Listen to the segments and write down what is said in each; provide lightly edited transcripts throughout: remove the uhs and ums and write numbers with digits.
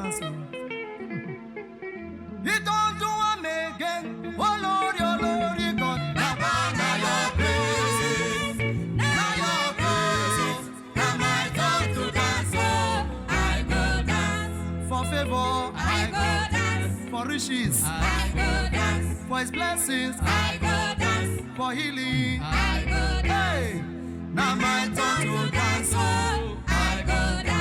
dance. He don't do am again. Oh Lord, God. Now your praises, now your praises. Now my turn to dance. Oh, I go dance. For favor, I go dance. for riches, I go dance. for his blessings, I go dance. for healing. I go dance. Hey, now my turn to dance. Oh, I go dance.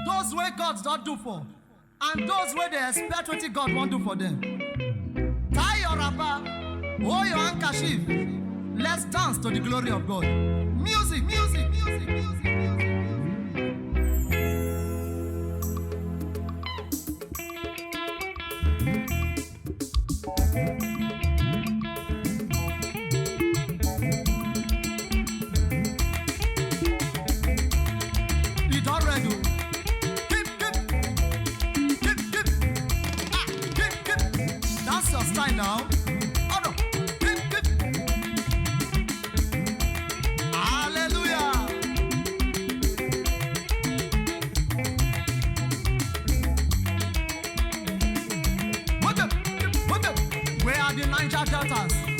Those way God don't do for, and those way they expect what God won't do for them. Tie your wrapper, hold your handkerchief. Let's dance to the glory of God. Music, music, music, music, music. It already. Keep. That's your style now. Oh no. Keep. Hallelujah. What the? Where are the Niger Deltas?